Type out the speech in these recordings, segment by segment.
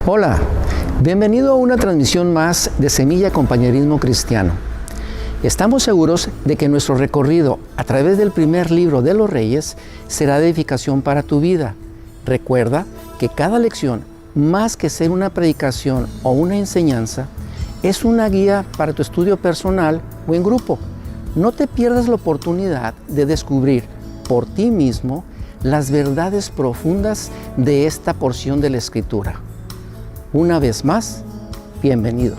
Hola, bienvenido a una transmisión más de Semilla Compañerismo Cristiano. Estamos seguros de que nuestro recorrido a través del primer libro de los Reyes será de edificación para tu vida. Recuerda que cada lección, más que ser una predicación o una enseñanza, es una guía para tu estudio personal o en grupo. No te pierdas la oportunidad de descubrir por ti mismo las verdades profundas de esta porción de la Escritura. Una vez más, bienvenido.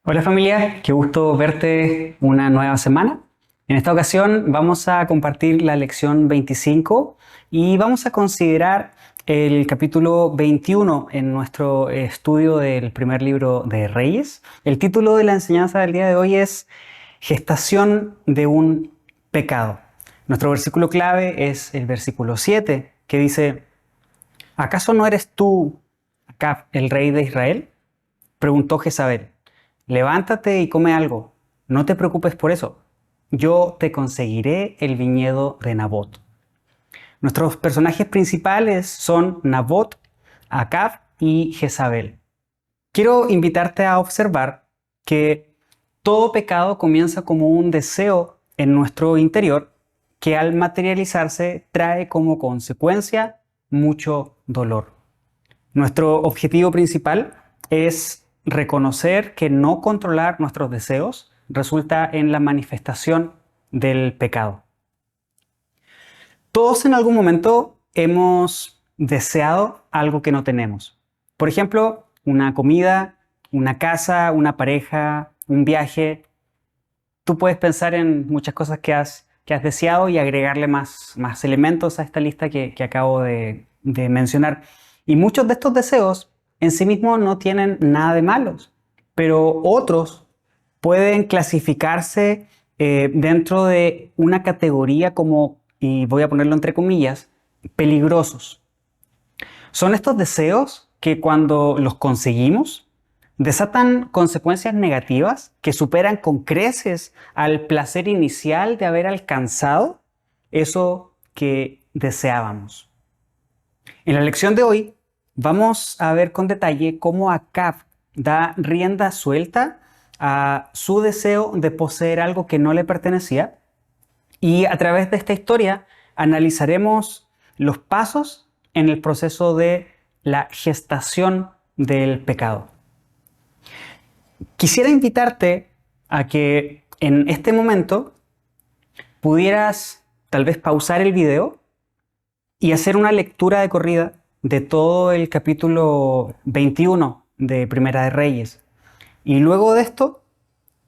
Hola familia, qué gusto verte una nueva semana. En esta ocasión vamos a compartir la lección 25 y vamos a considerar el capítulo 21 en nuestro estudio del primer libro de Reyes. El título de la enseñanza del día de hoy es Gestación de un pecado. Nuestro versículo clave es el versículo 7, que dice: ¿Acaso no eres tú, Acab, el rey de Israel? Preguntó Jezabel. Levántate y come algo. No te preocupes por eso. Yo te conseguiré el viñedo de Nabot. Nuestros personajes principales son Nabot, Acab y Jezabel. Quiero invitarte a observar que todo pecado comienza como un deseo en nuestro interior que al materializarse trae como consecuencia mucho dolor. Nuestro objetivo principal es reconocer que no controlar nuestros deseos resulta en la manifestación del pecado. Todos en algún momento hemos deseado algo que no tenemos. Por ejemplo, una comida, una casa, una pareja, un viaje. Tú puedes pensar en muchas cosas que has deseado y agregarle más elementos a esta lista que acabo de mencionar. Y muchos de estos deseos en sí mismos no tienen nada de malos, pero otros pueden clasificarse dentro de una categoría como, y voy a ponerlo entre comillas, peligrosos. Son estos deseos que cuando los conseguimos desatan consecuencias negativas que superan con creces al placer inicial de haber alcanzado eso que deseábamos. En la lección de hoy vamos a ver con detalle cómo Acab da rienda suelta a su deseo de poseer algo que no le pertenecía, y a través de esta historia analizaremos los pasos en el proceso de la gestación del pecado. Quisiera invitarte a que en este momento pudieras tal vez pausar el video y hacer una lectura de corrida de todo el capítulo 21 de Primera de Reyes. Y luego de esto,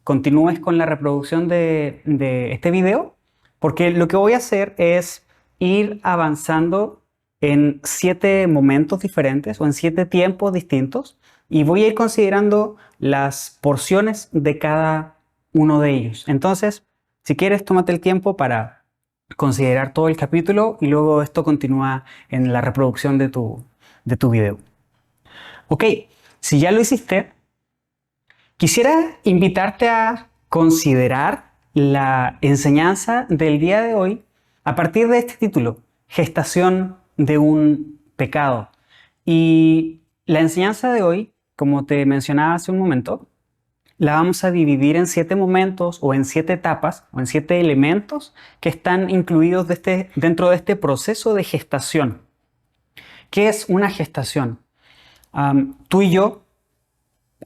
continúes con la reproducción de este video, porque lo que voy a hacer es ir avanzando en 7 momentos diferentes o en 7 tiempos distintos, y voy a ir considerando las porciones de cada uno de ellos. Entonces, si quieres, tómate el tiempo para considerar todo el capítulo y luego esto continúa en la reproducción de tu video. Ok, si ya lo hiciste, quisiera invitarte a considerar la enseñanza del día de hoy a partir de este título, Gestación de un pecado. Y la enseñanza de hoy, como te mencionaba hace un momento, la vamos a dividir en 7 momentos o en 7 etapas o en 7 elementos que están incluidos dentro de este proceso de gestación. ¿Qué es una gestación? Tú y yo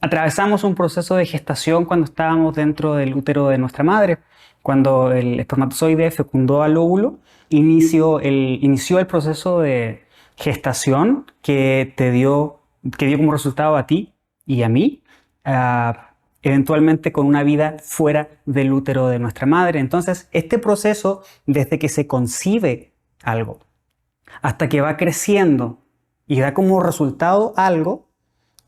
atravesamos un proceso de gestación cuando estábamos dentro del útero de nuestra madre. Cuando el espermatozoide fecundó al óvulo, inició el proceso de gestación que dio como resultado a ti y a mí, eventualmente con una vida fuera del útero de nuestra madre. Entonces, este proceso, desde que se concibe algo hasta que va creciendo y da como resultado algo,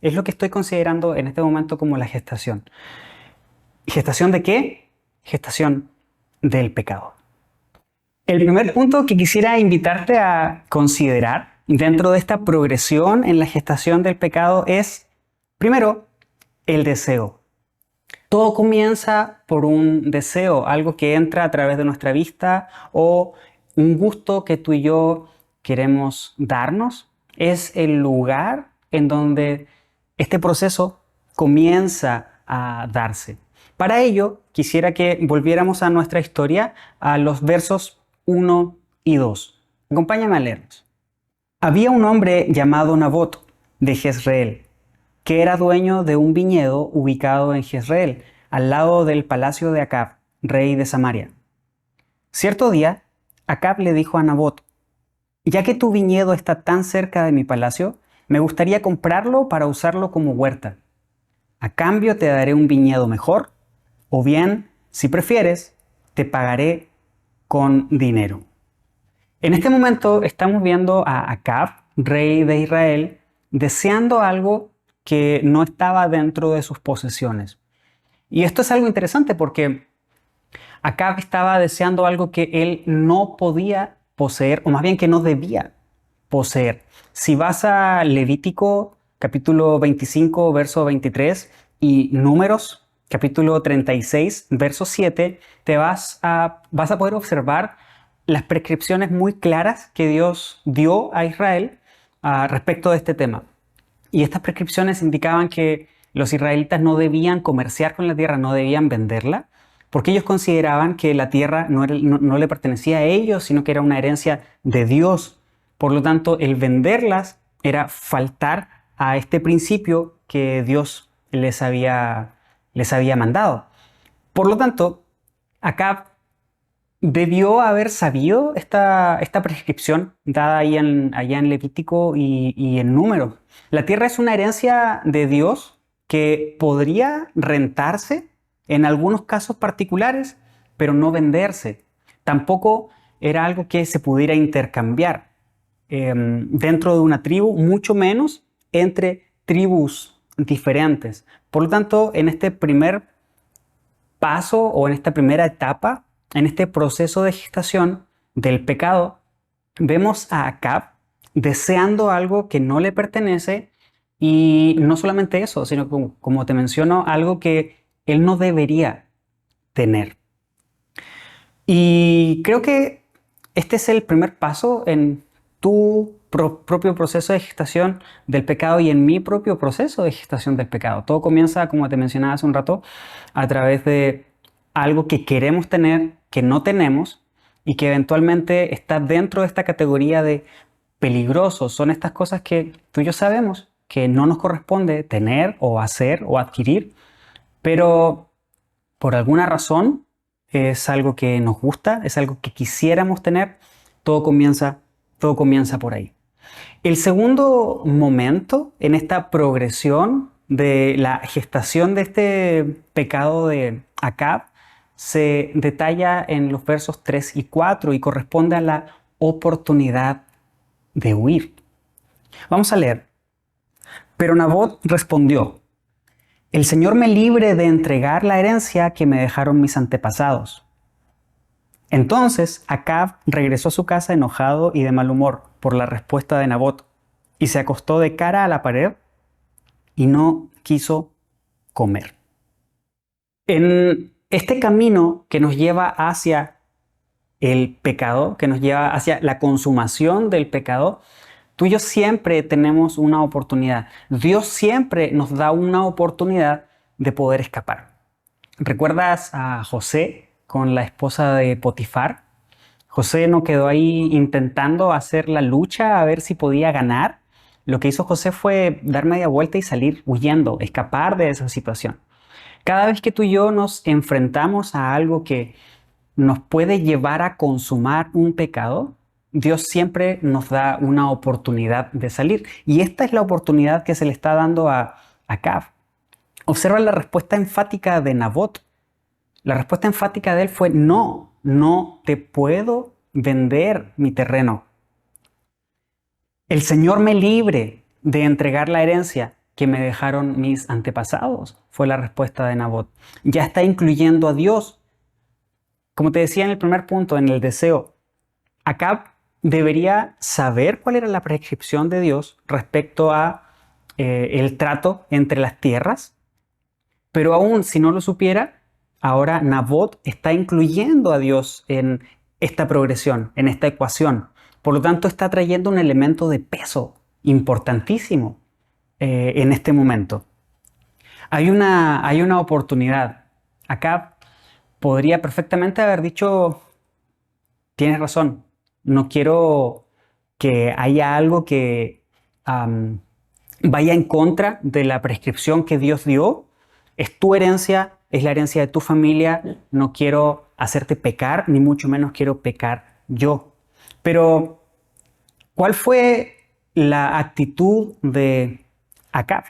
es lo que estoy considerando en este momento como la gestación. ¿Gestación de qué? Gestación del pecado. El primer punto que quisiera invitarte a considerar dentro de esta progresión en la gestación del pecado es, primero, el deseo. Todo comienza por un deseo, algo que entra a través de nuestra vista o un gusto que tú y yo queremos darnos. Es el lugar en donde este proceso comienza a darse. Para ello, quisiera que volviéramos a nuestra historia, a los versos 1 y 2. Acompáñame a leerlos. Había un hombre llamado Nabot de Jezreel, que era dueño de un viñedo ubicado en Jezreel, al lado del palacio de Acab, rey de Samaria. Cierto día, Acab le dijo a Nabot: ya que tu viñedo está tan cerca de mi palacio, me gustaría comprarlo para usarlo como huerta. A cambio te daré un viñedo mejor, o bien, si prefieres, te pagaré con dinero. En este momento estamos viendo a Acab, rey de Israel, deseando algo que no estaba dentro de sus posesiones. Y esto es algo interesante porque Acab estaba deseando algo que él no podía poseer, o más bien que no debía poseer. Si vas a Levítico capítulo 25, verso 23 y Números capítulo 36, verso 7, vas a poder observar las prescripciones muy claras que Dios dio a Israel respecto de este tema. Y estas prescripciones indicaban que los israelitas no debían comerciar con la tierra, no debían venderla, porque ellos consideraban que la tierra no le pertenecía a ellos, sino que era una herencia de Dios. Por lo tanto, el venderlas era faltar a este principio que Dios les había mandado. Por lo tanto, Acab debió haber sabido esta prescripción dada allá en Levítico y en Números. La tierra es una herencia de Dios que podría rentarse en algunos casos particulares, pero no venderse. Tampoco era algo que se pudiera intercambiar dentro de una tribu, mucho menos entre tribus diferentes. Por lo tanto, en este primer paso o en esta primera etapa, en este proceso de gestación del pecado, vemos a Acab deseando algo que no le pertenece y no solamente eso, sino como te menciono, algo que él no debería tener. Y creo que este es el primer paso en tu propio proceso de gestación del pecado y en mi propio proceso de gestación del pecado. Todo comienza, como te mencionaba hace un rato, a través de algo que queremos tener, que no tenemos y que eventualmente está dentro de esta categoría de peligrosos. Son estas cosas que tú y yo sabemos que no nos corresponde tener o hacer o adquirir, pero por alguna razón es algo que nos gusta, es algo que quisiéramos tener. Todo comienza por ahí. El segundo momento en esta progresión de la gestación de este pecado de Acab se detalla en los versos 3 y 4 y corresponde a la oportunidad de huir. Vamos a leer. Pero Nabot respondió: el Señor me libre de entregar la herencia que me dejaron mis antepasados. Entonces Acab regresó a su casa enojado y de mal humor por la respuesta de Nabot y se acostó de cara a la pared y no quiso comer. En este camino que nos lleva hacia el pecado, que nos lleva hacia la consumación del pecado, tú y yo siempre tenemos una oportunidad. Dios siempre nos da una oportunidad de poder escapar. ¿Recuerdas a José con la esposa de Potifar? José no quedó ahí intentando hacer la lucha a ver si podía ganar. Lo que hizo José fue dar media vuelta y salir huyendo, escapar de esa situación. Cada vez que tú y yo nos enfrentamos a algo que nos puede llevar a consumar un pecado, Dios siempre nos da una oportunidad de salir. Y esta es la oportunidad que se le está dando a Acab. Observa la respuesta enfática de Nabot. La respuesta enfática de él fue: no te puedo vender mi terreno. El Señor me libre de entregar la herencia que me dejaron mis antepasados, fue la respuesta de Nabot. Ya está incluyendo a Dios. Como te decía en el primer punto, en el deseo, Acab debería saber cuál era la prescripción de Dios respecto a el trato entre las tierras. Pero aún si no lo supiera, ahora Nabot está incluyendo a Dios en esta progresión, en esta ecuación. Por lo tanto, está trayendo un elemento de peso importantísimo en este momento. Hay una oportunidad. Acá podría perfectamente haber dicho, tienes razón, no quiero que haya algo que vaya en contra de la prescripción que Dios dio. Es tu herencia, es la herencia de tu familia, no quiero hacerte pecar, ni mucho menos quiero pecar yo. Pero, ¿cuál fue la actitud de Acab?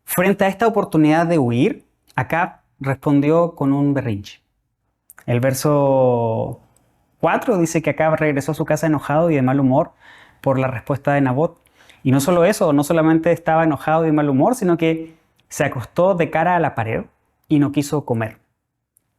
Frente a esta oportunidad de huir, Acab respondió con un berrinche. El verso 4 dice que Acab regresó a su casa enojado y de mal humor por la respuesta de Nabot. Y no solo eso, no solamente estaba enojado y de mal humor, sino que se acostó de cara a la pared y no quiso comer.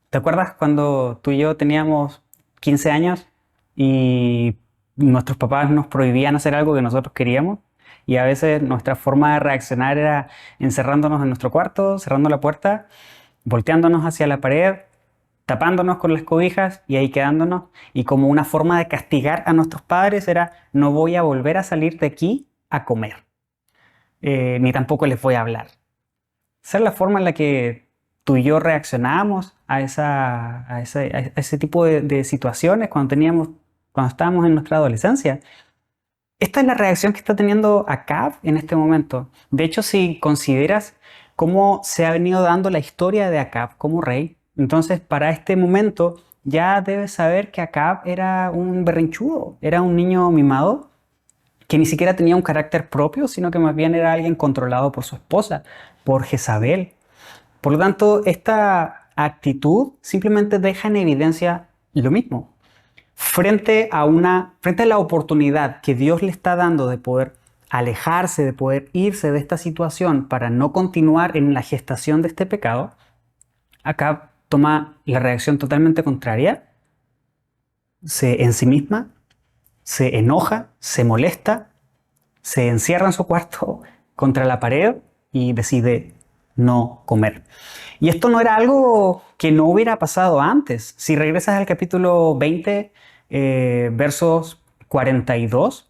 ¿Te acuerdas cuando tú y yo teníamos 15 años y nuestros papás nos prohibían hacer algo que nosotros queríamos? Y a veces nuestra forma de reaccionar era encerrándonos en nuestro cuarto, cerrando la puerta, volteándonos hacia la pared, tapándonos con las cobijas y ahí quedándonos. Y como una forma de castigar a nuestros padres era: no voy a volver a salir de aquí a comer, ni tampoco les voy a hablar. Esa es la forma en la que tú y yo reaccionábamos a ese tipo de situaciones cuando estábamos en nuestra adolescencia. Esta es la reacción que está teniendo Acab en este momento. De hecho, si consideras cómo se ha venido dando la historia de Acab como rey, entonces para este momento ya debes saber que Acab era un berrinchudo, era un niño mimado que ni siquiera tenía un carácter propio, sino que más bien era alguien controlado por su esposa, por Jezabel. Por lo tanto, esta actitud simplemente deja en evidencia lo mismo. Frente a la oportunidad que Dios le está dando de poder alejarse, de poder irse de esta situación para no continuar en la gestación de este pecado, Acab toma la reacción totalmente contraria, se ensimisma, se enoja, se molesta, se encierra en su cuarto contra la pared y decide no comer. Y esto no era algo que no hubiera pasado antes. Si regresas al capítulo 20, versos 42,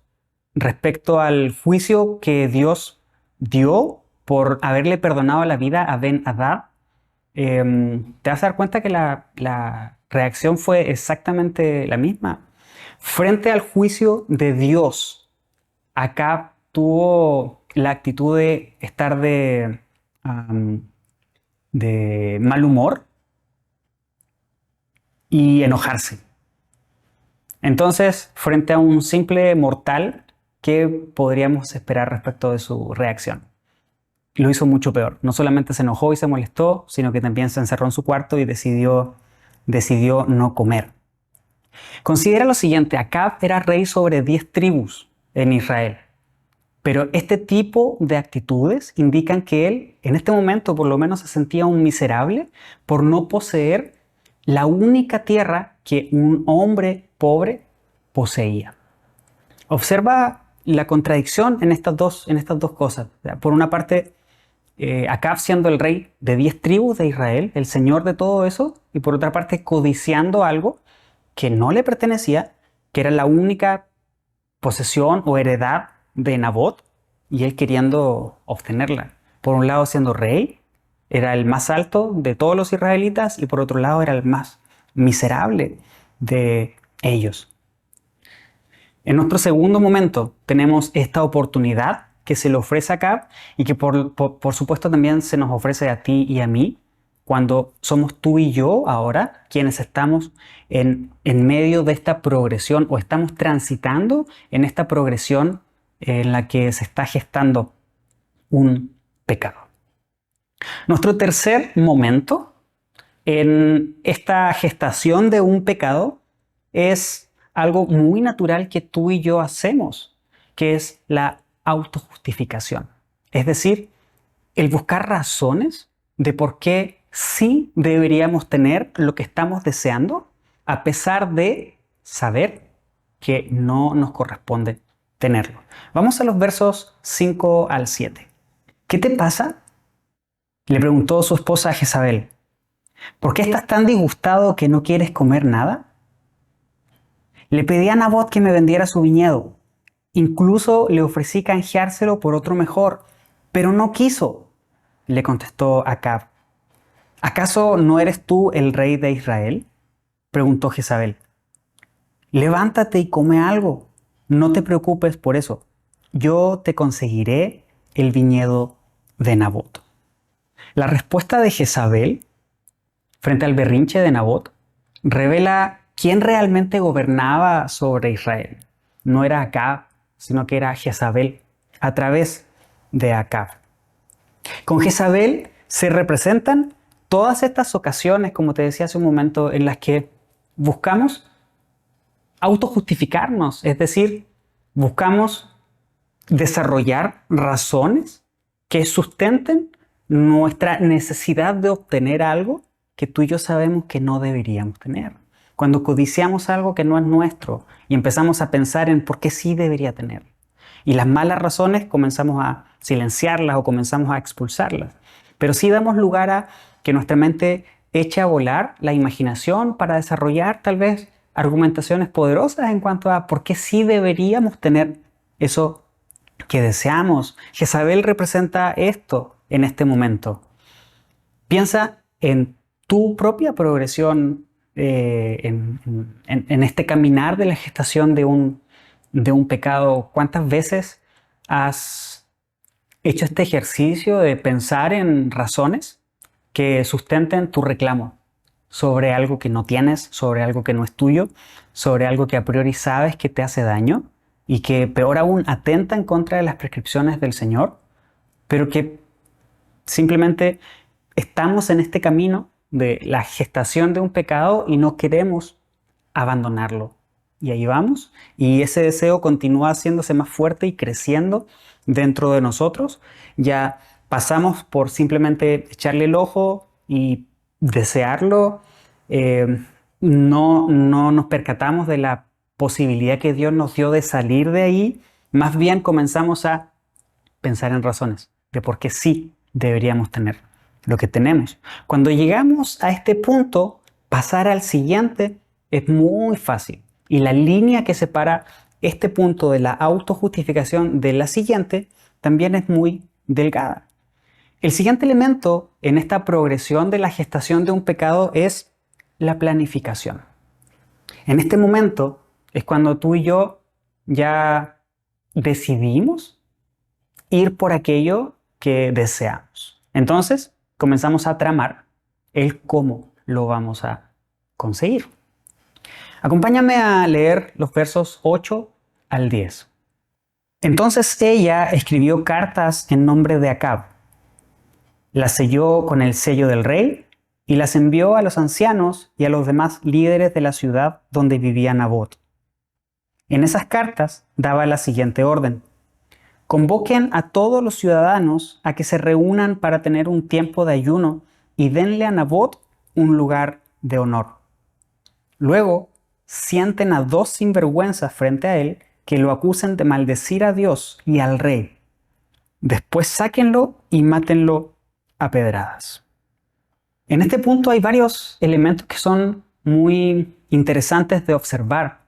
respecto al juicio que Dios dio por haberle perdonado la vida a Ben-Hadad, te vas a dar cuenta que la reacción fue exactamente la misma. Frente al juicio de Dios, Acab tuvo la actitud de estar de mal humor y enojarse. Entonces, frente a un simple mortal, ¿qué podríamos esperar respecto de su reacción? Lo hizo mucho peor. No solamente se enojó y se molestó, sino que también se encerró en su cuarto y decidió no comer. Considera lo siguiente: Acab era rey sobre 10 tribus en Israel. Pero este tipo de actitudes indican que él, en este momento, por lo menos se sentía un miserable por no poseer la única tierra que un hombre pobre poseía. Observa la contradicción en estas dos cosas. Por una parte, Acab siendo el rey de 10 tribus de Israel, el señor de todo eso, y por otra parte codiciando algo que no le pertenecía, que era la única posesión o heredad de Nabot, y él queriendo obtenerla. Por un lado, siendo rey, era el más alto de todos los israelitas, y por otro lado era el más miserable de ellos. En nuestro segundo momento tenemos esta oportunidad que se le ofrece a Acab y que por supuesto también se nos ofrece a ti y a mí, cuando somos tú y yo ahora quienes estamos en medio de esta progresión, o estamos transitando en esta progresión en la que se está gestando un pecado. Nuestro tercer momento en esta gestación de un pecado es algo muy natural que tú y yo hacemos, que es la autojustificación. Es decir, el buscar razones de por qué sí deberíamos tener lo que estamos deseando, a pesar de saber que no nos corresponde tenerlo. Vamos a los versos 5 al 7. ¿Qué te pasa? Le preguntó su esposa a Jezabel: ¿por qué estás tan disgustado que no quieres comer nada? Le pedí a Nabot que me vendiera su viñedo. Incluso le ofrecí canjeárselo por otro mejor, pero no quiso. Le contestó Acab: ¿acaso no eres tú el rey de Israel? Preguntó Jezabel. Levántate y come algo. No te preocupes por eso. Yo te conseguiré el viñedo de Nabot. La respuesta de Jezabel frente al berrinche de Nabot revela quién realmente gobernaba sobre Israel. No era Acab, sino que era Jezabel, a través de Acab. Con Jezabel se representan todas estas ocasiones, como te decía hace un momento, en las que buscamos autojustificarnos, es decir, buscamos desarrollar razones que sustenten nuestra necesidad de obtener algo que tú y yo sabemos que no deberíamos tener. Cuando codiciamos algo que no es nuestro y empezamos a pensar en por qué sí debería tener. Y las malas razones comenzamos a silenciarlas o comenzamos a expulsarlas. Pero sí damos lugar a que nuestra mente eche a volar la imaginación para desarrollar tal vez argumentaciones poderosas en cuanto a por qué sí deberíamos tener eso que deseamos. Jezabel representa esto en este momento. Piensa en tu propia progresión, en este caminar de la gestación de un pecado. ¿Cuántas veces has hecho este ejercicio de pensar en razones que sustenten tu reclamo sobre algo que no tienes, sobre algo que no es tuyo, sobre algo que a priori sabes que te hace daño y que peor aún atenta en contra de las prescripciones del Señor, pero que simplemente estamos en este camino de la gestación de un pecado y no queremos abandonarlo? Y ahí vamos, y ese deseo continúa haciéndose más fuerte y creciendo dentro de nosotros. Ya pasamos por simplemente echarle el ojo y desearlo. No nos percatamos de la posibilidad que Dios nos dio de salir de ahí. Más bien comenzamos a pensar en razones de por qué sí deberíamos tener lo que tenemos. Cuando llegamos a este punto, pasar al siguiente es muy fácil. Y la línea que separa este punto de la autojustificación de la siguiente también es muy delgada. El siguiente elemento en esta progresión de la gestación de un pecado es la planificación. En este momento es cuando tú y yo ya decidimos ir por aquello que deseamos. Entonces comenzamos a tramar el cómo lo vamos a conseguir. Acompáñame a leer los versos 8 al 10. Entonces ella escribió cartas en nombre de Acab, las selló con el sello del rey y las envió a los ancianos y a los demás líderes de la ciudad donde vivía Nabot. En esas cartas daba la siguiente orden: convoquen a todos los ciudadanos a que se reúnan para tener un tiempo de ayuno y denle a Nabot un lugar de honor. Luego, sienten a dos sinvergüenzas frente a él que lo acusen de maldecir a Dios y al rey. Después sáquenlo y mátenlo a pedradas. En este punto hay varios elementos que son muy interesantes de observar.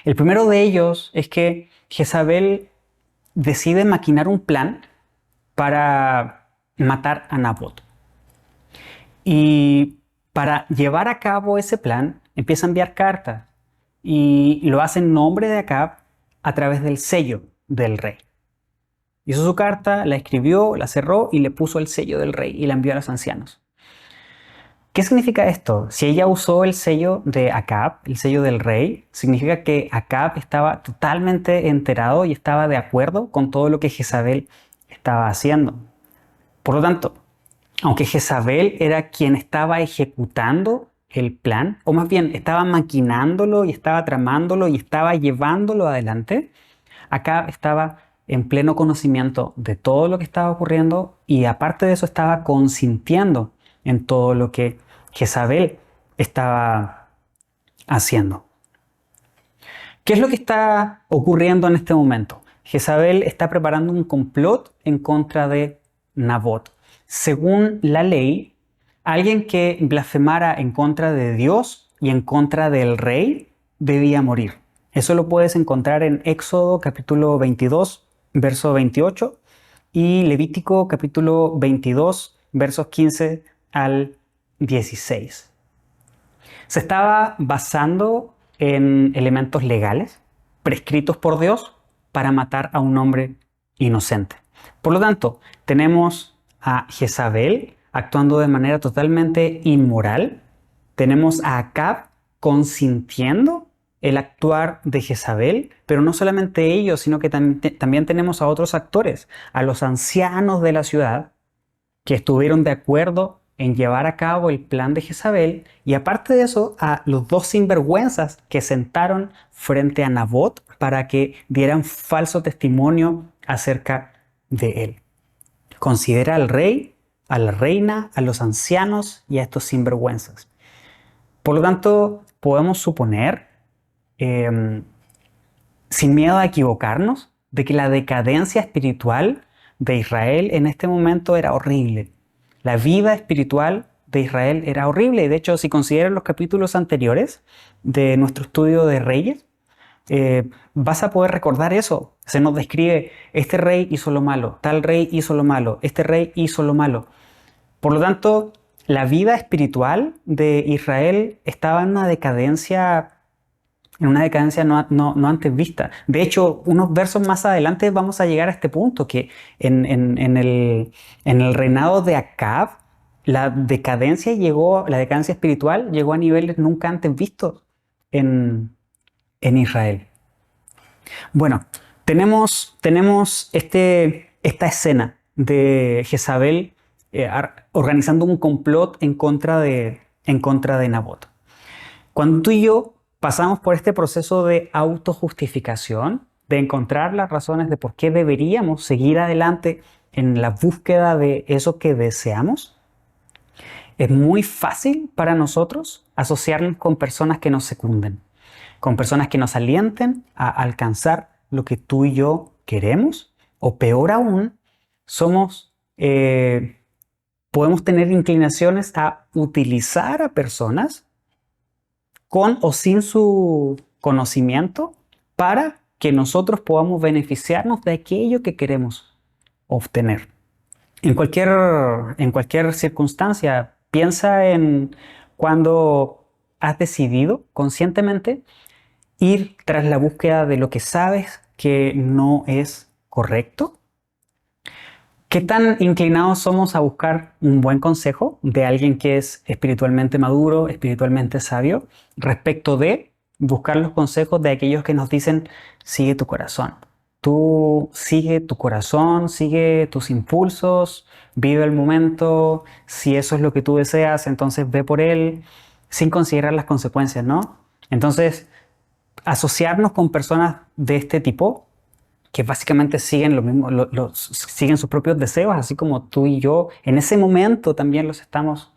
El primero de ellos es que Jezabel decide maquinar un plan para matar a Nabot. Y para llevar a cabo ese plan, empieza a enviar cartas y lo hace en nombre de Acab a través del sello del rey. Hizo su carta, la escribió, la cerró y le puso el sello del rey y la envió a los ancianos. ¿Qué significa esto? Si ella usó el sello de Acab, el sello del rey, significa que Acab estaba totalmente enterado y estaba de acuerdo con todo lo que Jezabel estaba haciendo. Por lo tanto, aunque Jezabel era quien estaba ejecutando el plan, o más bien estaba maquinándolo y estaba tramándolo y estaba llevándolo adelante, Acab estaba en pleno conocimiento de todo lo que estaba ocurriendo y aparte de eso estaba consintiendo en todo lo que Jezabel estaba haciendo. ¿Qué es lo que está ocurriendo en este momento? Jezabel está preparando un complot en contra de Nabot. según la ley, alguien que blasfemara en contra de Dios y en contra del rey debía morir. Eso lo puedes encontrar en Éxodo capítulo 22, verso 28 y Levítico capítulo 22, versos 15 al 16. Se estaba basando en elementos legales prescritos por Dios para matar a un hombre inocente. Por lo tanto, tenemos a Jezabel actuando de manera totalmente inmoral. Tenemos a Acab consintiendo el actuar de Jezabel, pero no solamente ellos, sino que también tenemos a otros actores, a los ancianos de la ciudad, que estuvieron de acuerdo en llevar a cabo el plan de Jezabel, y aparte de eso, a los dos sinvergüenzas que sentaron frente a Nabot para que dieran falso testimonio acerca de él. Considera al rey, a la reina, a los ancianos y a estos sinvergüenzas. Por lo tanto, podemos suponer, sin miedo a equivocarnos, de que la decadencia espiritual de Israel en este momento era horrible. La vida espiritual de Israel era horrible. Y de hecho, si consideras los capítulos anteriores de nuestro estudio de Reyes, vas a poder recordar eso. Se nos describe, este rey hizo lo malo, tal rey hizo lo malo, este rey hizo lo malo. Por lo tanto, la vida espiritual de Israel estaba en una decadencia no antes vista. De hecho, unos versos más adelante vamos a llegar a este punto, que en el reinado de Acab, la decadencia espiritual llegó a niveles nunca antes vistos en Israel. Bueno, tenemos esta escena de Jezabel organizando un complot en contra de Nabot. Cuando tú y yo pasamos por este proceso de autojustificación, de encontrar las razones de por qué deberíamos seguir adelante en la búsqueda de eso que deseamos, es muy fácil para nosotros asociarnos con personas que nos secunden, con personas que nos alienten a alcanzar lo que tú y yo queremos, o peor aún, podemos tener inclinaciones a utilizar a personas con o sin su conocimiento para que nosotros podamos beneficiarnos de aquello que queremos obtener. En cualquier circunstancia, piensa en cuando has decidido conscientemente ir tras la búsqueda de lo que sabes que no es correcto. ¿Qué tan inclinados somos a buscar un buen consejo de alguien que es espiritualmente maduro, espiritualmente sabio, respecto de buscar los consejos de aquellos que nos dicen, sigue tu corazón? Tú sigue tu corazón, sigue tus impulsos, vive el momento, si eso es lo que tú deseas, entonces ve por él, sin considerar las consecuencias, ¿no? Entonces, asociarnos con personas de este tipo, que básicamente siguen lo mismo, siguen sus propios deseos, así como tú y yo en ese momento también los estamos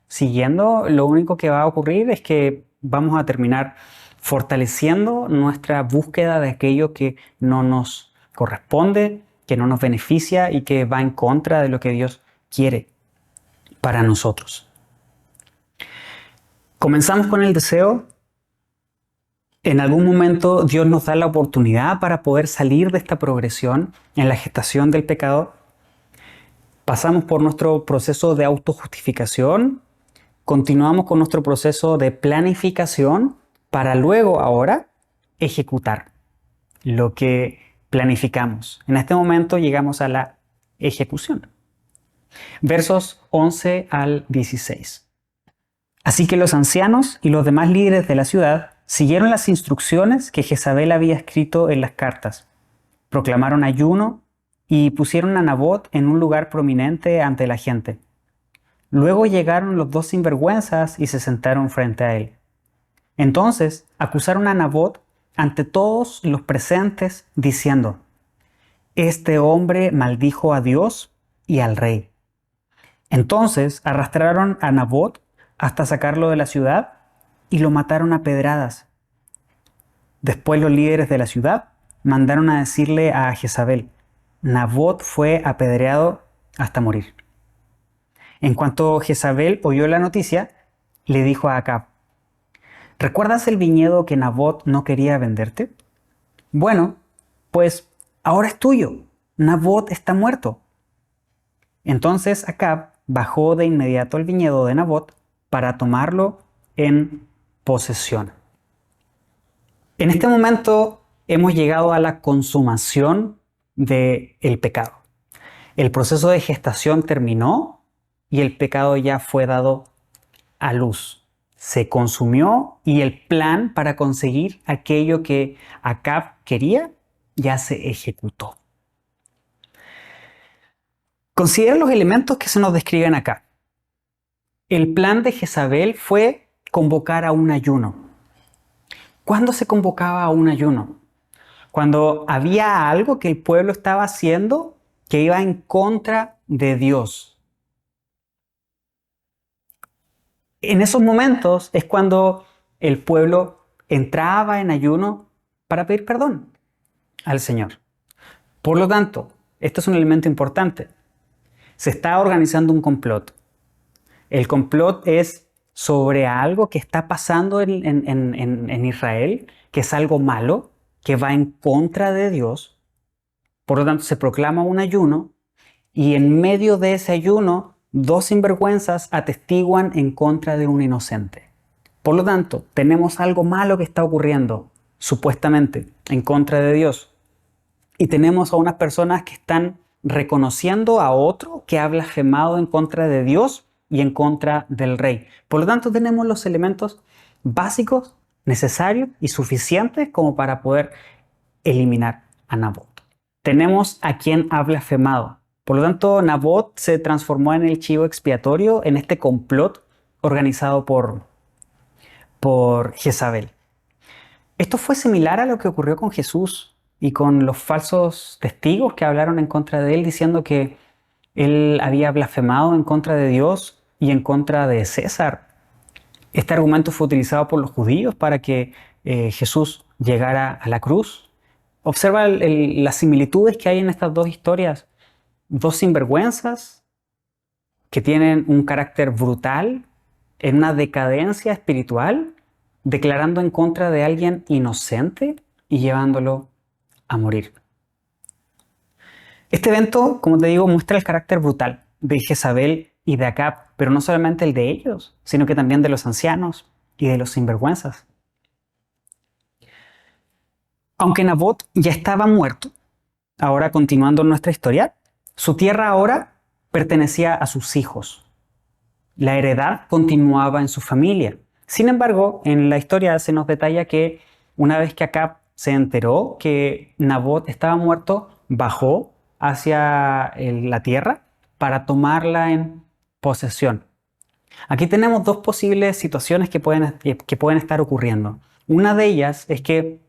siguiendo, lo único que va a ocurrir es que vamos a terminar fortaleciendo nuestra búsqueda de aquello que no nos corresponde, que no nos beneficia y que va en contra de lo que Dios quiere para nosotros. Comenzamos con el deseo. En algún momento Dios nos da la oportunidad para poder salir de esta progresión en la gestación del pecado. Pasamos por nuestro proceso de autojustificación, continuamos con nuestro proceso de planificación para luego ahora ejecutar lo que planificamos. En este momento llegamos a la ejecución. Versos 11 al 16. Así que los ancianos y los demás líderes de la ciudad siguieron las instrucciones que Jezabel había escrito en las cartas. Proclamaron ayuno y pusieron a Nabot en un lugar prominente ante la gente. Luego llegaron los dos sinvergüenzas y se sentaron frente a él. Entonces acusaron a Nabot ante todos los presentes, diciendo: este hombre maldijo a Dios y al rey. Entonces arrastraron a Nabot hasta sacarlo de la ciudad y lo mataron a pedradas. Después los líderes de la ciudad mandaron a decirle a Jezabel: Nabot fue apedreado hasta morir. En cuanto Jezabel oyó la noticia, le dijo a Acab: ¿recuerdas el viñedo que Nabot no quería venderte? Bueno, pues ahora es tuyo. Nabot está muerto. Entonces Acab bajó de inmediato al viñedo de Nabot para tomarlo en posesión. En este momento hemos llegado a la consumación del pecado. El proceso de gestación terminó y el pecado ya fue dado a luz. Se consumió y el plan para conseguir aquello que Acab quería ya se ejecutó. Considera los elementos que se nos describen acá. El plan de Jezabel fue convocar a un ayuno. ¿Cuándo se convocaba a un ayuno? Cuando había algo que el pueblo estaba haciendo que iba en contra de Dios. En esos momentos es cuando el pueblo entraba en ayuno para pedir perdón al Señor. Por lo tanto, esto es un elemento importante. Se está organizando un complot. El complot es sobre algo que está pasando en Israel, que es algo malo, que va en contra de Dios. Por lo tanto, se proclama un ayuno y en medio de ese ayuno, dos sinvergüenzas atestiguan en contra de un inocente. Por lo tanto, tenemos algo malo que está ocurriendo, supuestamente, en contra de Dios. Y tenemos a unas personas que están reconociendo a otro que ha blasfemado en contra de Dios y en contra del rey. Por lo tanto, tenemos los elementos básicos, necesarios y suficientes como para poder eliminar a Nabot. Tenemos a quien ha blasfemado. Por lo tanto, Nabot se transformó en el chivo expiatorio en este complot organizado por Jezabel. Esto fue similar a lo que ocurrió con Jesús y con los falsos testigos que hablaron en contra de él, diciendo que él había blasfemado en contra de Dios y en contra de César. Este argumento fue utilizado por los judíos para que Jesús llegara a la cruz. Observa las similitudes que hay en estas dos historias. Dos sinvergüenzas que tienen un carácter brutal, en una decadencia espiritual, declarando en contra de alguien inocente y llevándolo a morir. Este evento, como te digo, muestra el carácter brutal de Jezabel y de Acab, pero no solamente el de ellos, sino que también de los ancianos y de los sinvergüenzas. Aunque Nabot ya estaba muerto, ahora continuando nuestra historia, su tierra ahora pertenecía a sus hijos. La heredad continuaba en su familia. Sin embargo, en la historia se nos detalla que una vez que Acab se enteró que Nabot estaba muerto, bajó hacia la tierra para tomarla en posesión. Aquí tenemos dos posibles situaciones que pueden estar ocurriendo. Una de ellas es que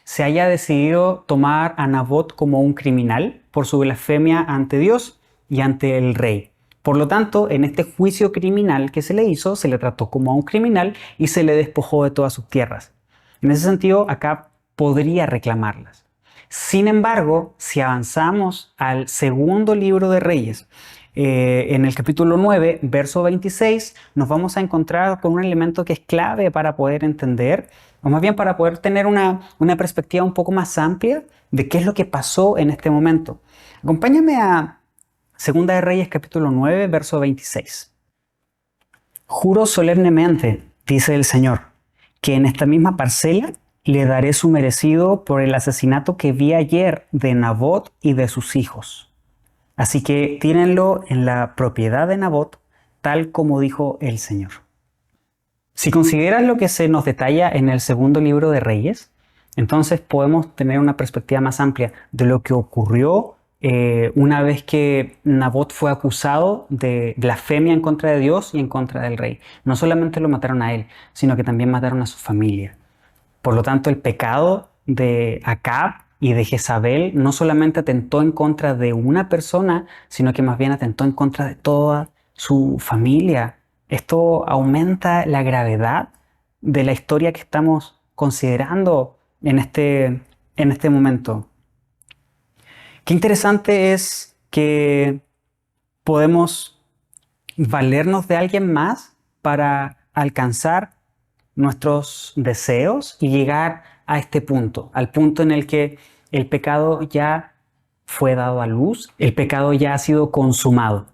se haya decidido tomar a Nabot como un criminal por su blasfemia ante Dios y ante el rey. Por lo tanto, en este juicio criminal que se le hizo, se le trató como a un criminal y se le despojó de todas sus tierras. En ese sentido, Acab podría reclamarlas. Sin embargo, si avanzamos al segundo libro de Reyes, en el capítulo 9, verso 26, nos vamos a encontrar con un elemento que es clave para poder entender, o más bien para poder tener una perspectiva un poco más amplia de qué es lo que pasó en este momento. Acompáñame a Segunda de Reyes, capítulo 9, verso 26. Juro solemnemente, dice el Señor, que en esta misma parcela le daré su merecido por el asesinato que vi ayer de Nabot y de sus hijos. Así que tínenlo en la propiedad de Nabot, tal como dijo el Señor. Si consideras lo que se nos detalla en el segundo libro de Reyes, entonces podemos tener una perspectiva más amplia de lo que ocurrió una vez que Nabot fue acusado de blasfemia en contra de Dios y en contra del rey. No solamente lo mataron a él, sino que también mataron a su familia. Por lo tanto, el pecado de Acab y de Jezabel no solamente atentó en contra de una persona, sino que más bien atentó en contra de toda su familia. Esto aumenta la gravedad de la historia que estamos considerando en este momento. Qué interesante es que podemos valernos de alguien más para alcanzar nuestros deseos y llegar a este punto, al punto en el que el pecado ya fue dado a luz, el pecado ya ha sido consumado.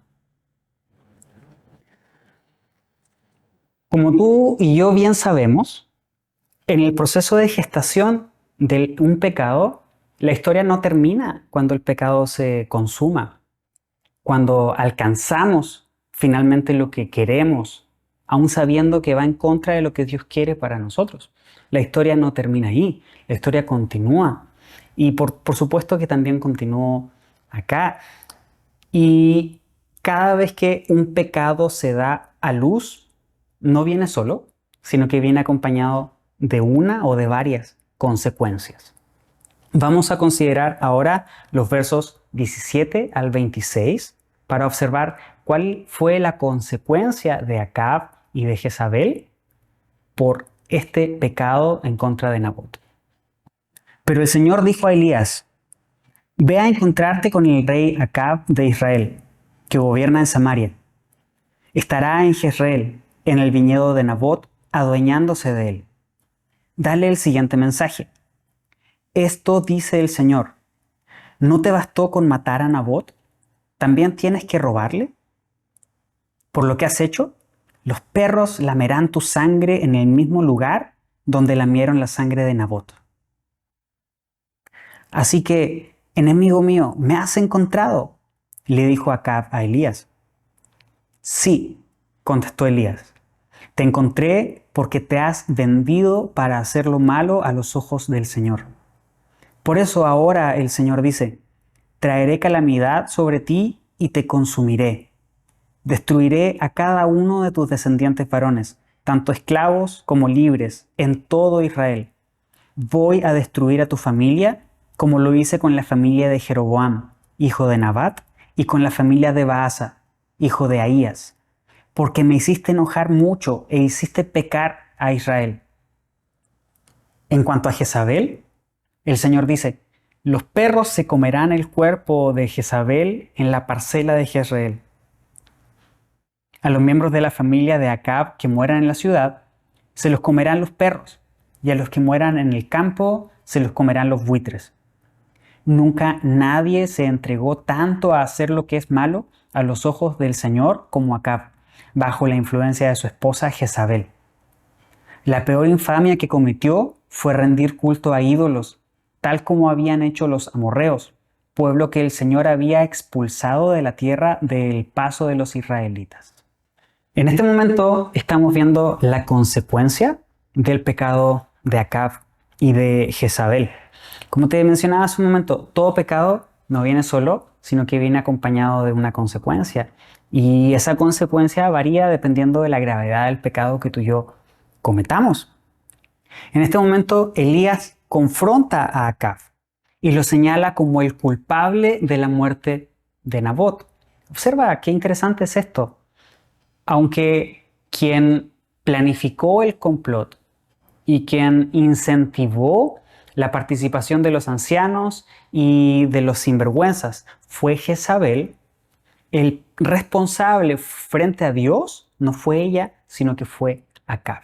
Como tú y yo bien sabemos, en el proceso de gestación de un pecado, la historia no termina cuando el pecado se consuma, cuando alcanzamos finalmente lo que queremos, aún sabiendo que va en contra de lo que Dios quiere para nosotros. La historia no termina ahí, la historia continúa. Y por supuesto que también continuó acá. Y cada vez que un pecado se da a luz, no viene solo, sino que viene acompañado de una o de varias consecuencias. Vamos a considerar ahora los versos 17 al 26 para observar cuál fue la consecuencia de Acab y de Jezabel por este pecado en contra de Nabot. Pero el Señor dijo a Elías: ve a encontrarte con el rey Acab de Israel, que gobierna en Samaria. Estará en Jezreel, en el viñedo de Nabot, adueñándose de él. Dale el siguiente mensaje. Esto dice el Señor: ¿no te bastó con matar a Nabot? ¿También tienes que robarle? Por lo que has hecho, los perros lamerán tu sangre en el mismo lugar donde lamieron la sangre de Nabot. Así que, enemigo mío, ¿me has encontrado?, le dijo Acab a Elías. Sí, contestó Elías, te encontré porque te has vendido para hacer lo malo a los ojos del Señor. Por eso ahora el Señor dice: traeré calamidad sobre ti y te consumiré. Destruiré a cada uno de tus descendientes varones, tanto esclavos como libres, en todo Israel. Voy a destruir a tu familia, como lo hice con la familia de Jeroboam, hijo de Nabat, y con la familia de Baasa, hijo de Ahías, porque me hiciste enojar mucho e hiciste pecar a Israel. En cuanto a Jezabel, el Señor dice: los perros se comerán el cuerpo de Jezabel en la parcela de Jezreel. A los miembros de la familia de Acab que mueran en la ciudad, se los comerán los perros, y a los que mueran en el campo, se los comerán los buitres. Nunca nadie se entregó tanto a hacer lo que es malo a los ojos del Señor como Acab, bajo la influencia de su esposa Jezabel. La peor infamia que cometió fue rendir culto a ídolos, tal como habían hecho los amorreos, pueblo que el Señor había expulsado de la tierra del paso de los israelitas. En este momento estamos viendo la consecuencia del pecado de Acab y de Jezabel. Como te mencionaba hace un momento, todo pecado no viene solo, sino que viene acompañado de una consecuencia. Y esa consecuencia varía dependiendo de la gravedad del pecado que tú y yo cometamos. En este momento, Elías confronta a Acab y lo señala como el culpable de la muerte de Nabot. Observa qué interesante es esto. Aunque quien planificó el complot y quien incentivó la participación de los ancianos y de los sinvergüenzas fue Jezabel, el responsable frente a Dios no fue ella, sino que fue Acab.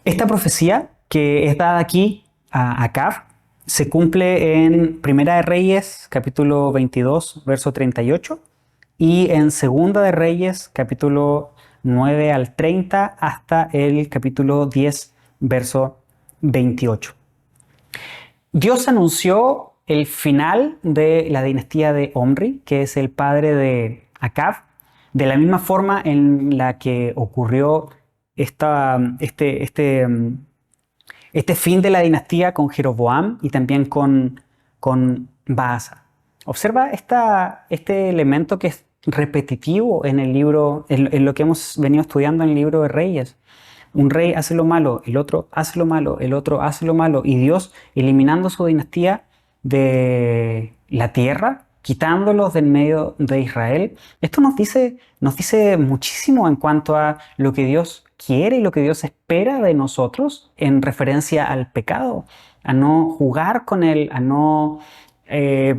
Esta profecía que es dada aquí a Acab se cumple en Primera de Reyes, capítulo 22, verso 38, y en Segunda de Reyes, capítulo 9 al 30, hasta el capítulo 10, verso 28. Dios anunció el final de la dinastía de Omri, que es el padre de Acab, de la misma forma en la que ocurrió este fin de la dinastía con Jeroboam y también con Baasa. Observa este elemento que es repetitivo en el libro, en lo que hemos venido estudiando en el libro de Reyes. Un rey hace lo malo, el otro hace lo malo, el otro hace lo malo, y Dios eliminando su dinastía de la tierra, quitándolos del medio de Israel. Esto nos dice muchísimo en cuanto a lo que Dios quiere y lo que Dios espera de nosotros en referencia al pecado, a no jugar con él, a no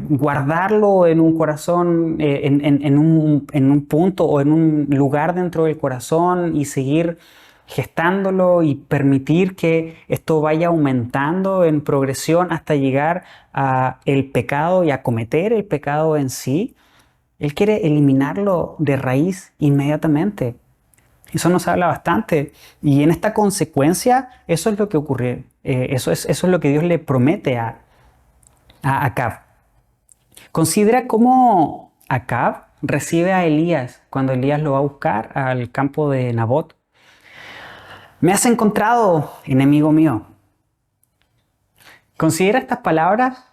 guardarlo en un corazón, en un punto o en un lugar dentro del corazón y seguir gestándolo y permitir que esto vaya aumentando en progresión hasta llegar a el pecado y a cometer el pecado en sí. Él quiere eliminarlo de raíz inmediatamente. Eso nos habla bastante. Y en esta consecuencia, eso es lo que ocurre. Eso es lo que Dios le promete a Acab. Considera cómo Acab recibe a Elías cuando Elías lo va a buscar al campo de Nabot. Me has encontrado, enemigo mío. Considera estas palabras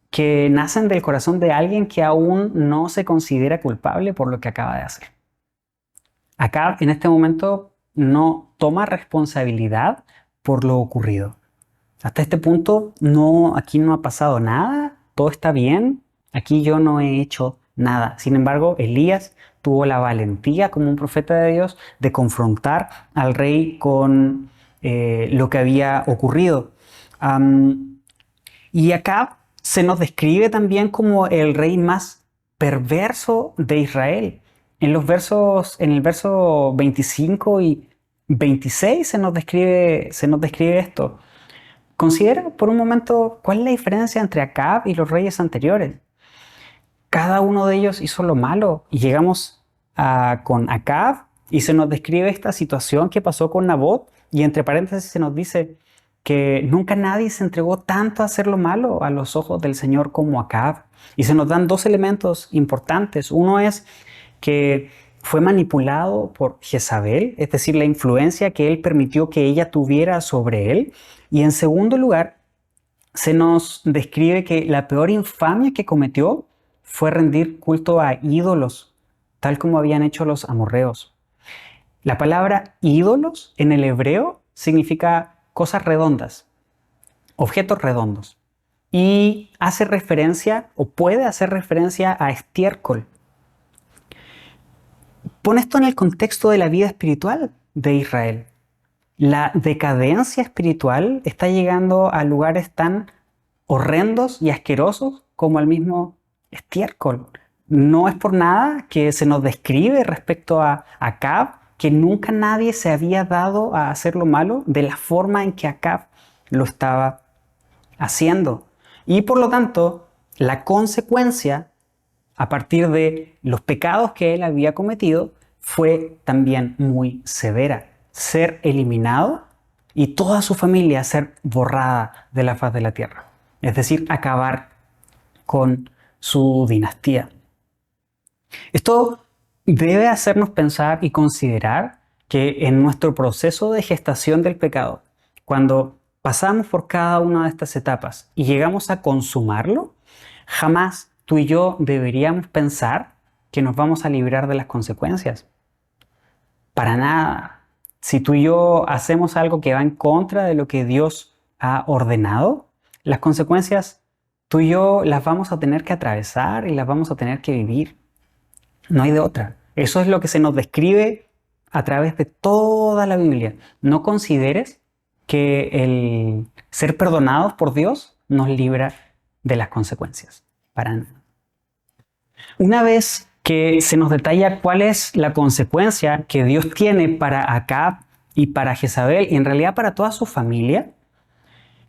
que nacen del corazón de alguien que aún no se considera culpable por lo que acaba de hacer. Acab en este momento no toma responsabilidad por lo ocurrido. Hasta este punto aquí no ha pasado nada, todo está bien, aquí yo no he hecho nada. Sin embargo, Elías tuvo la valentía como un profeta de Dios de confrontar al rey con lo que había ocurrido. Y Acab se nos describe también como el rey más perverso de Israel. En el verso 25 y 26 se nos describe esto. Considera por un momento cuál es la diferencia entre Acab y los reyes anteriores. Cada uno de ellos hizo lo malo y llegamos con Acab y se nos describe esta situación que pasó con Nabot y entre paréntesis se nos dice que nunca nadie se entregó tanto a hacer lo malo a los ojos del Señor como Acab. Y se nos dan dos elementos importantes. Uno es que fue manipulado por Jezabel, es decir, la influencia que él permitió que ella tuviera sobre él. Y en segundo lugar, se nos describe que la peor infamia que cometió fue rendir culto a ídolos, tal como habían hecho los amorreos. La palabra ídolos en el hebreo significa cosas redondas, objetos redondos. Y hace referencia o puede hacer referencia a estiércol. Pon esto en el contexto de la vida espiritual de Israel. La decadencia espiritual está llegando a lugares tan horrendos y asquerosos como el mismo estiércol. No es por nada que se nos describe respecto a Acab que nunca nadie se había dado a hacer lo malo de la forma en que Acab lo estaba haciendo. Y por lo tanto, la consecuencia a partir de los pecados que él había cometido fue también muy severa. Ser eliminado y toda su familia ser borrada de la faz de la tierra. Es decir, acabar con su dinastía. Esto debe hacernos pensar y considerar que en nuestro proceso de gestación del pecado, cuando pasamos por cada una de estas etapas y llegamos a consumarlo, jamás tú y yo deberíamos pensar que nos vamos a librar de las consecuencias. Para nada. Si tú y yo hacemos algo que va en contra de lo que Dios ha ordenado, las consecuencias tú y yo las vamos a tener que atravesar y las vamos a tener que vivir. No hay de otra. Eso es lo que se nos describe a través de toda la Biblia. No consideres que el ser perdonados por Dios nos libra de las consecuencias. Para nada. Una vez que se nos detalla cuál es la consecuencia que Dios tiene para Acab y para Jezabel y en realidad para toda su familia,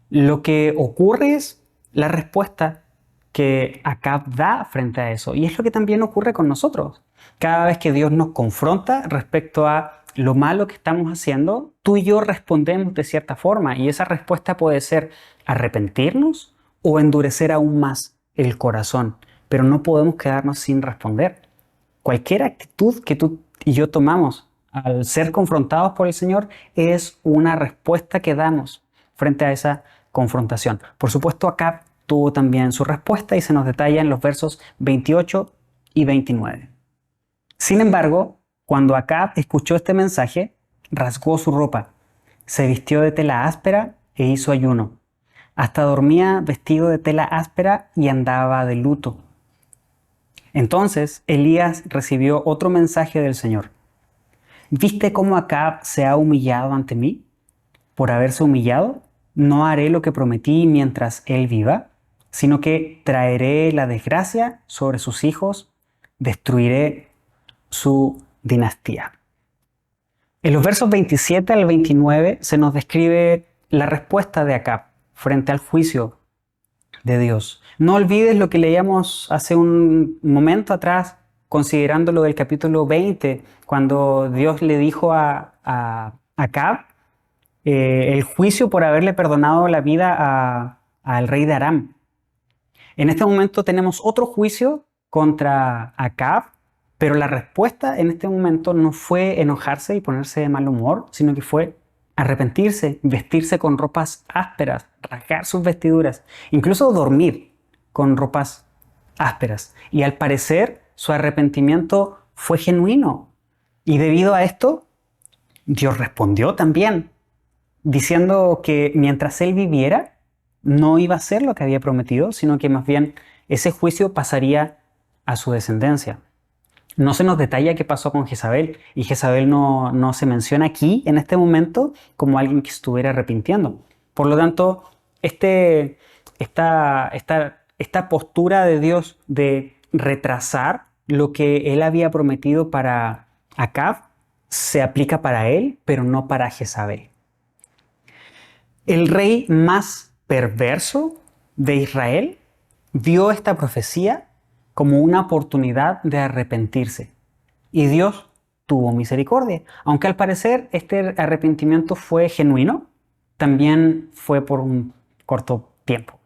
lo que ocurre es la respuesta que Acab da frente a eso. Y es lo que también ocurre con nosotros. Cada vez que Dios nos confronta respecto a lo malo que estamos haciendo, tú y yo respondemos de cierta forma. Y esa respuesta puede ser arrepentirnos o endurecer aún más el corazón. Pero no podemos quedarnos sin responder. Cualquier actitud que tú y yo tomamos al ser confrontados por el Señor es una respuesta que damos frente a esa confrontación. Por supuesto, Acab tuvo también su respuesta y se nos detalla en los versos 28 y 29. Sin embargo, cuando Acab escuchó este mensaje, rasgó su ropa, se vistió de tela áspera e hizo ayuno. Hasta dormía vestido de tela áspera y andaba de luto. Entonces Elías recibió otro mensaje del Señor. ¿Viste cómo Acab se ha humillado ante mí? Por haberse humillado, ¿no haré lo que prometí mientras él viva? sino que traeré la desgracia sobre sus hijos, destruiré su dinastía. En los versos 27 al 29 se nos describe la respuesta de Acab frente al juicio de Dios. No olvides lo que leíamos hace un momento atrás, considerando lo del capítulo 20, cuando Dios le dijo a Acab el juicio por haberle perdonado la vida al rey de Aram. En este momento tenemos otro juicio contra Acab, pero la respuesta en este momento no fue enojarse y ponerse de mal humor, sino que fue arrepentirse, vestirse con ropas ásperas, rasgar sus vestiduras, incluso dormir con ropas ásperas. Y al parecer su arrepentimiento fue genuino. Y debido a esto, Dios respondió también, diciendo que mientras él viviera, no iba a hacer lo que había prometido, sino que más bien ese juicio pasaría a su descendencia. No se nos detalla qué pasó con Jezabel, y Jezabel no se menciona aquí, en este momento, como alguien que estuviera arrepintiendo. Por lo tanto, esta postura de Dios de retrasar lo que él había prometido para Acab se aplica para él, pero no para Jezabel. El rey más perverso de Israel vio esta profecía como una oportunidad de arrepentirse. Y Dios tuvo misericordia. Aunque al parecer este arrepentimiento fue genuino, también fue por un corto tiempo.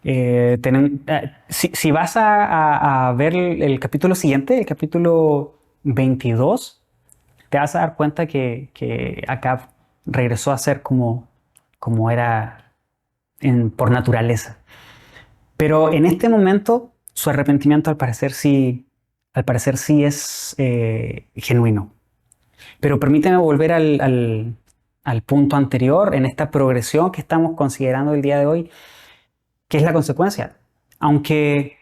Si vas a ver el capítulo siguiente, el capítulo 22, te vas a dar cuenta que Acab regresó a ser como era por naturaleza. Pero en este momento su arrepentimiento al parecer sí es genuino. Pero permíteme volver al punto anterior en esta progresión que estamos considerando el día de hoy, que es la consecuencia. Aunque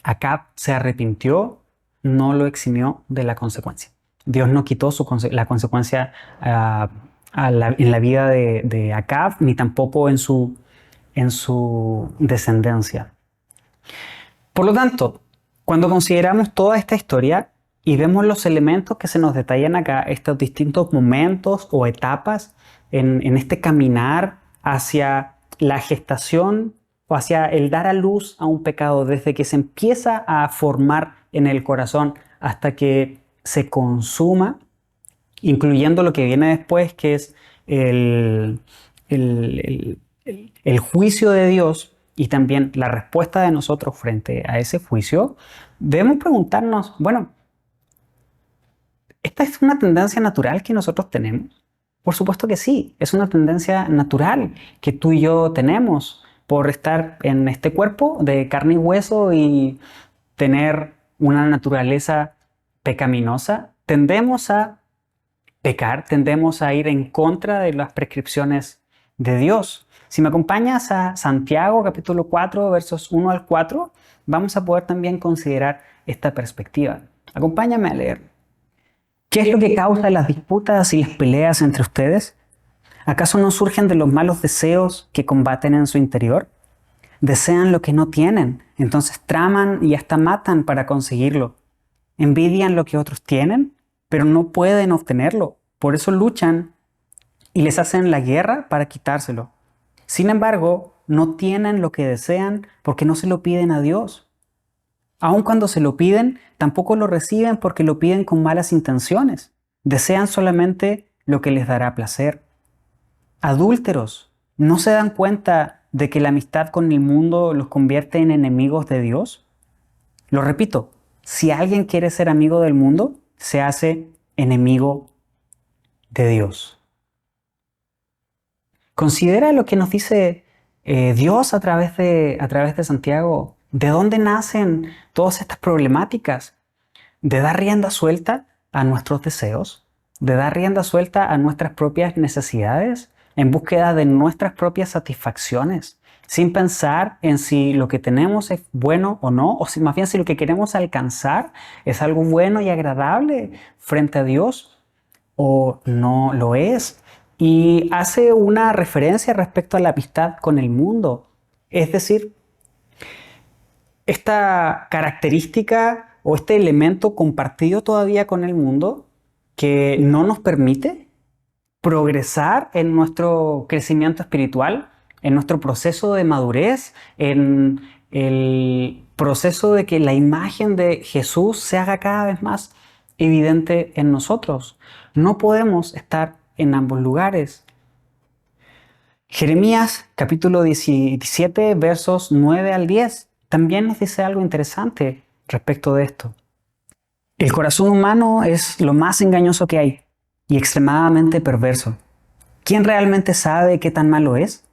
Acab se arrepintió, no lo eximió de la consecuencia. Dios no quitó la consecuencia en la vida de Acab, ni tampoco en su descendencia. Por lo tanto, cuando consideramos toda esta historia y vemos los elementos que se nos detallan acá, estos distintos momentos o etapas en este caminar hacia la gestación o hacia el dar a luz a un pecado, desde que se empieza a formar en el corazón hasta que se consuma, incluyendo lo que viene después, que es el juicio de Dios y también la respuesta de nosotros frente a ese juicio, debemos preguntarnos, bueno, ¿esta es una tendencia natural que nosotros tenemos? Por supuesto que sí, es una tendencia natural que tú y yo tenemos por estar en este cuerpo de carne y hueso y tener una naturaleza pecaminosa. Tendemos a pecar, tendemos a ir en contra de las prescripciones de Dios. Si me acompañas a Santiago capítulo 4, versos 1 al 4, vamos a poder también considerar esta perspectiva. Acompáñame a leer. ¿Qué es lo que causa las disputas y las peleas entre ustedes? ¿Acaso no surgen de los malos deseos que combaten en su interior? Desean lo que no tienen, entonces traman y hasta matan para conseguirlo. Envidian lo que otros tienen, pero no pueden obtenerlo. Por eso luchan y les hacen la guerra para quitárselo. Sin embargo, no tienen lo que desean porque no se lo piden a Dios. Aun cuando se lo piden, tampoco lo reciben porque lo piden con malas intenciones. Desean solamente lo que les dará placer. Adúlteros, ¿no se dan cuenta de que la amistad con el mundo los convierte en enemigos de Dios? Lo repito, si alguien quiere ser amigo del mundo, se hace enemigo de Dios. Considera lo que nos dice Dios a través de Santiago. ¿De dónde nacen todas estas problemáticas? De dar rienda suelta a nuestros deseos, de dar rienda suelta a nuestras propias necesidades, en búsqueda de nuestras propias satisfacciones, sin pensar en si lo que tenemos es bueno o no, o si más bien si lo que queremos alcanzar es algo bueno y agradable frente a Dios o no lo es. Y hace una referencia respecto a la amistad con el mundo. Es decir, esta característica o este elemento compartido todavía con el mundo que no nos permite progresar en nuestro crecimiento espiritual, en nuestro proceso de madurez, en el proceso de que la imagen de Jesús se haga cada vez más evidente en nosotros. No podemos estar en ambos lugares. Jeremías capítulo 17 versos 9 al 10 también nos dice algo interesante respecto de esto. El corazón humano es lo más engañoso que hay y extremadamente perverso. ¿Quién realmente sabe qué tan malo es?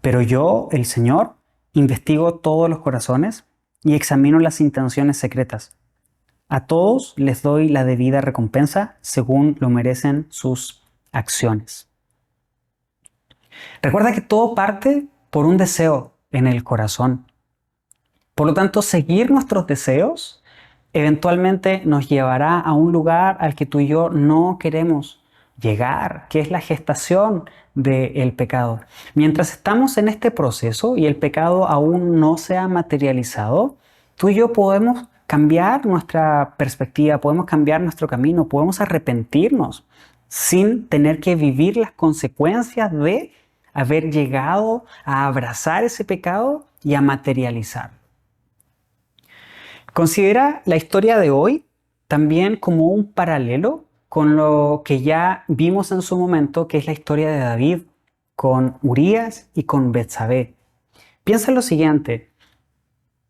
Pero yo, el Señor, investigo todos los corazones y examino las intenciones secretas. A todos les doy la debida recompensa según lo merecen sus acciones. Recuerda que todo parte por un deseo en el corazón. Por lo tanto, seguir nuestros deseos eventualmente nos llevará a un lugar al que tú y yo no queremos llegar, que es la gestación del pecado. Mientras estamos en este proceso y el pecado aún no se ha materializado, tú y yo podemos cambiar nuestra perspectiva, podemos cambiar nuestro camino, podemos arrepentirnos sin tener que vivir las consecuencias de haber llegado a abrazar ese pecado y a materializar. Considera la historia de hoy también como un paralelo con lo que ya vimos en su momento, que es la historia de David con Urías y con Betsabé. Piensa en lo siguiente: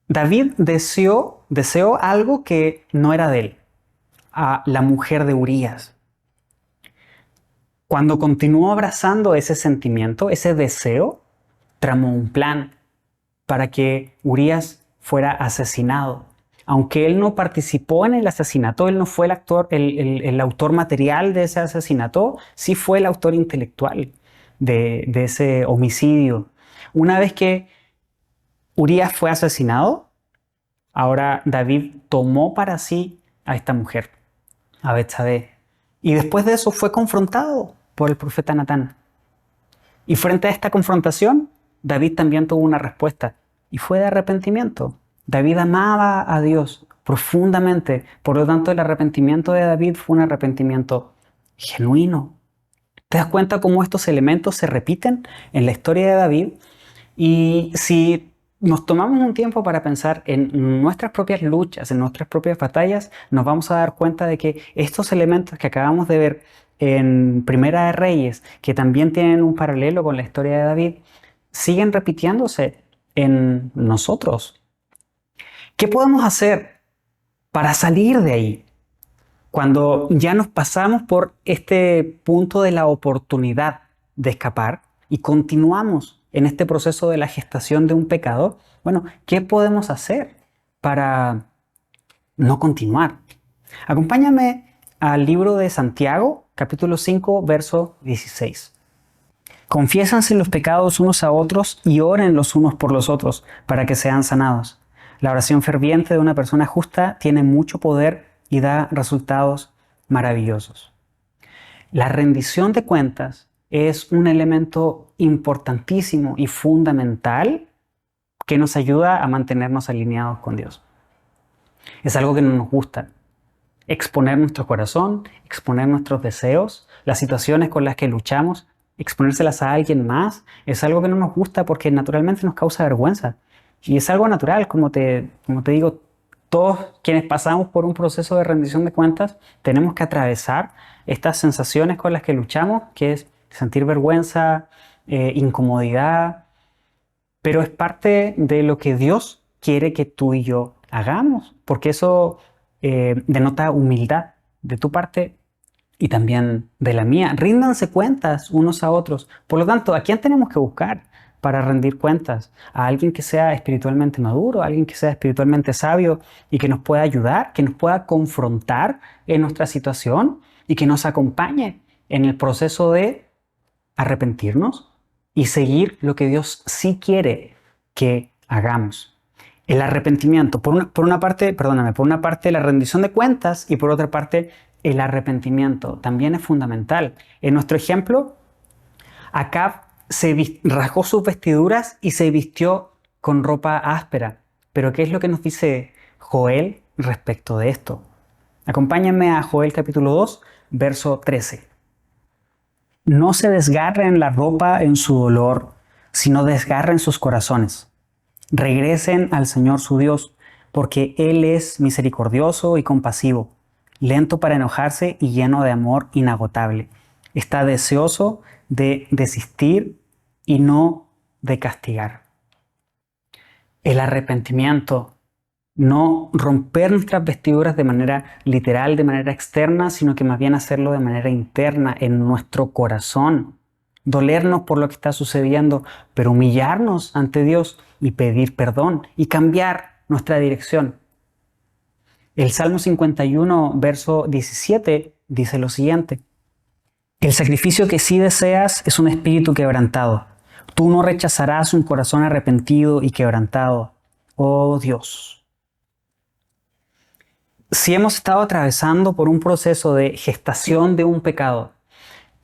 David deseó algo que no era de él, a la mujer de Urías. Cuando continuó abrazando ese sentimiento, ese deseo, tramó un plan para que Urías fuera asesinado. Aunque él no participó en el asesinato, él no fue el autor material de ese asesinato, sí fue el autor intelectual de ese homicidio. Una vez que Urías fue asesinado, ahora David tomó para sí a esta mujer, a Betsabé. Y después de eso fue confrontado por el profeta Natán. Y frente a esta confrontación, David también tuvo una respuesta, y fue de arrepentimiento. David amaba a Dios profundamente, por lo tanto el arrepentimiento de David fue un arrepentimiento genuino. ¿Te das cuenta cómo estos elementos se repiten en la historia de David? Y si nos tomamos un tiempo para pensar en nuestras propias luchas, en nuestras propias batallas, nos vamos a dar cuenta de que estos elementos que acabamos de ver en Primera de Reyes, que también tienen un paralelo con la historia de David, siguen repitiéndose en nosotros. ¿Qué podemos hacer para salir de ahí? Cuando ya nos pasamos por este punto de la oportunidad de escapar y continuamos en este proceso de la gestación de un pecado, bueno, ¿qué podemos hacer para no continuar? Acompáñame al libro de Santiago, capítulo 5, verso 16. Confiésanse los pecados unos a otros y oren los unos por los otros para que sean sanados. La oración ferviente de una persona justa tiene mucho poder y da resultados maravillosos. La rendición de cuentas es un elemento importantísimo y fundamental que nos ayuda a mantenernos alineados con Dios. Es algo que no nos gusta. Exponer nuestro corazón, exponer nuestros deseos, las situaciones con las que luchamos, exponérselas a alguien más, es algo que no nos gusta porque naturalmente nos causa vergüenza. Y es algo natural, como te digo, todos quienes pasamos por un proceso de rendición de cuentas tenemos que atravesar estas sensaciones con las que luchamos, que es sentir vergüenza, incomodidad, pero es parte de lo que Dios quiere que tú y yo hagamos, porque eso denota humildad de tu parte y también de la mía. Ríndanse cuentas unos a otros. Por lo tanto, ¿a quién tenemos que buscar para rendir cuentas? A alguien que sea espiritualmente maduro, a alguien que sea espiritualmente sabio y que nos pueda ayudar, que nos pueda confrontar en nuestra situación y que nos acompañe en el proceso de arrepentirnos y seguir lo que Dios sí quiere que hagamos. El arrepentimiento, por una parte la rendición de cuentas y por otra parte el arrepentimiento también es fundamental. En nuestro ejemplo, Acab rasgó sus vestiduras y se vistió con ropa áspera. Pero ¿qué es lo que nos dice Joel respecto de esto? Acompáñenme a Joel capítulo 2, verso 13. No se desgarren la ropa en su dolor, sino desgarren sus corazones. Regresen al Señor su Dios, porque Él es misericordioso y compasivo, lento para enojarse y lleno de amor inagotable. Está deseoso de desistir y no de castigar. El arrepentimiento, no romper nuestras vestiduras de manera literal, de manera externa, sino que más bien hacerlo de manera interna, en nuestro corazón. Dolernos por lo que está sucediendo, pero humillarnos ante Dios y pedir perdón y cambiar nuestra dirección. El Salmo 51, verso 17, dice lo siguiente: el sacrificio que sí deseas es un espíritu quebrantado. Tú no rechazarás un corazón arrepentido y quebrantado, oh Dios. Si hemos estado atravesando por un proceso de gestación de un pecado,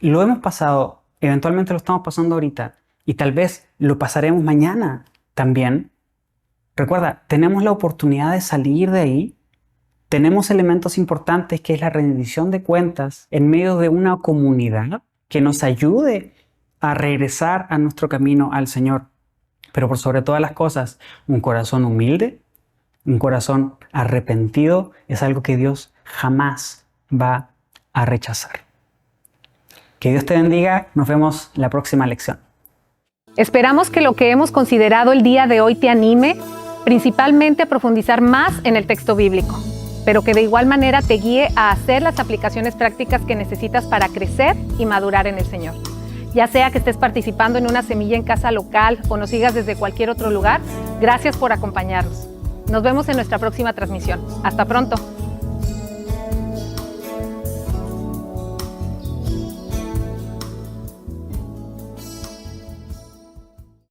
y lo hemos pasado, eventualmente lo estamos pasando ahorita, y tal vez lo pasaremos mañana también, recuerda, tenemos la oportunidad de salir de ahí. Tenemos elementos importantes que es la rendición de cuentas en medio de una comunidad que nos ayude a regresar a nuestro camino al Señor. Pero por sobre todas las cosas, un corazón humilde, un corazón arrepentido es algo que Dios jamás va a rechazar. Que Dios te bendiga. Nos vemos la próxima lección. Esperamos que lo que hemos considerado el día de hoy te anime, principalmente a profundizar más en el texto bíblico, pero que de igual manera te guíe a hacer las aplicaciones prácticas que necesitas para crecer y madurar en el Señor. Ya sea que estés participando en una semilla en casa local o nos sigas desde cualquier otro lugar, gracias por acompañarnos. Nos vemos en nuestra próxima transmisión. Hasta pronto.